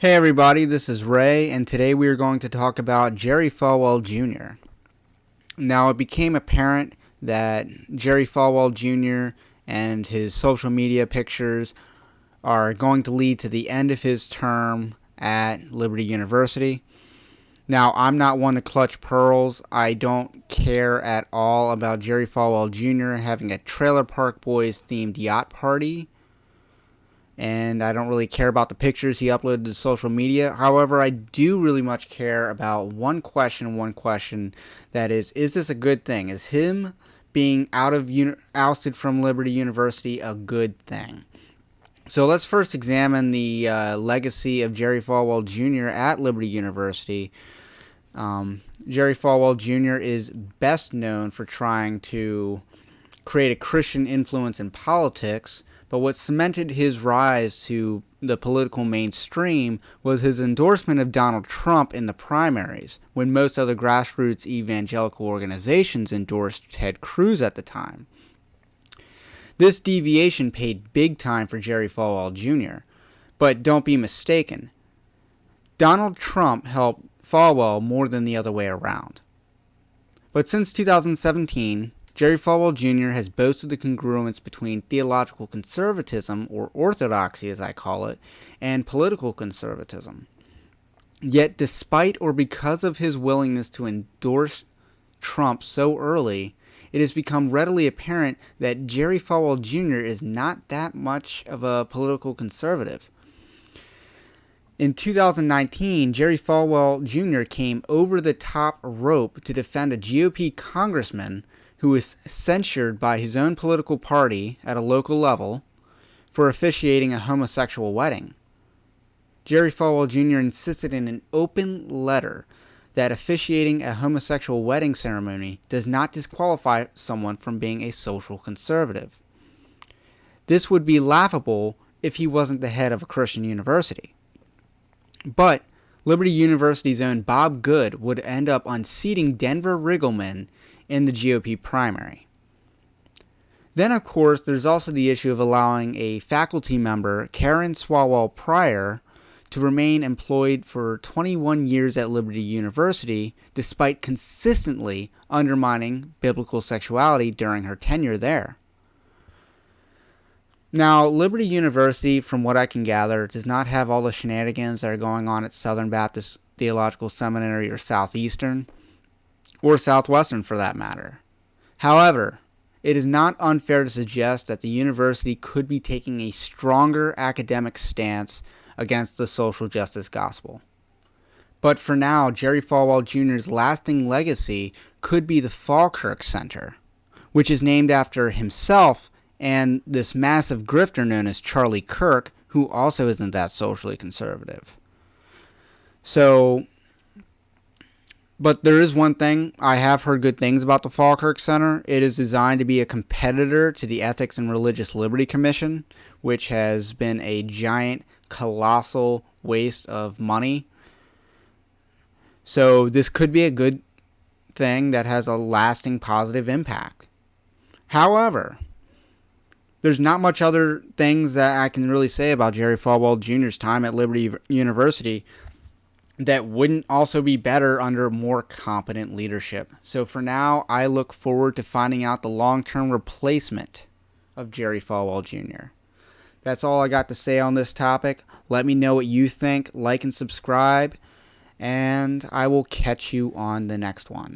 Hey everybody, this is Ray, and today we are going to talk about Jerry Falwell Jr. Now, it became apparent that Jerry Falwell Jr. and his social media pictures are going to lead to the end of his term at Liberty University. Now, I'm not one to clutch pearls. I don't care at all about Jerry Falwell Jr. having a Trailer Park Boys themed yacht party, and I don't really care about the pictures he uploaded to social media. However, I do really much care about one question that is this a good thing? Is him being ousted from Liberty University a good thing? So let's first examine the legacy of Jerry Falwell Jr. at Liberty University. Jerry Falwell Jr. is best known for trying to create a Christian influence in politics, but what cemented his rise to the political mainstream was his endorsement of Donald Trump in the primaries, when most other grassroots evangelical organizations endorsed Ted Cruz at the time. This deviation paid big time for Jerry Falwell Jr., but don't be mistaken. Donald Trump helped Falwell more than the other way around. But since 2017, Jerry Falwell Jr. has boasted the congruence between theological conservatism, or orthodoxy as I call it, and political conservatism. Yet, despite or because of his willingness to endorse Trump so early, it has become readily apparent that Jerry Falwell Jr. is not that much of a political conservative. In 2019, Jerry Falwell Jr. came over the top rope to defend a GOP congressman who was censured by his own political party at a local level for officiating a homosexual wedding. Jerry Falwell Jr. insisted in an open letter that officiating a homosexual wedding ceremony does not disqualify someone from being a social conservative. This would be laughable if he wasn't the head of a Christian university. But Liberty University's own Bob Good would end up unseating Denver Riggleman in the GOP primary. Then, of course, there's also the issue of allowing a faculty member, Karen Swalwell Pryor, to remain employed for 21 years at Liberty University despite consistently undermining biblical sexuality during her tenure there. Now, Liberty University, from what I can gather, does not have all the shenanigans that are going on at Southern Baptist Theological Seminary or Southeastern, or Southwestern for that matter. However, it is not unfair to suggest that the university could be taking a stronger academic stance against the social justice gospel. But for now, Jerry Falwell Jr.'s lasting legacy could be the Falkirk Center, which is named after himself and this massive grifter known as Charlie Kirk, who also isn't that socially conservative. But there is one thing. I have heard good things about the Falkirk Center. It is designed to be a competitor to the Ethics and Religious Liberty Commission, which has been a giant, colossal waste of money. So this could be a good thing that has a lasting positive impact. However, there's not much other things that I can really say about Jerry Falwell Jr.'s time at Liberty University that wouldn't also be better under more competent leadership. So for now, I look forward to finding out the long-term replacement of Jerry Falwell Jr. That's all I got to say on this topic. Let me know what you think, like and subscribe, and I will catch you on the next one.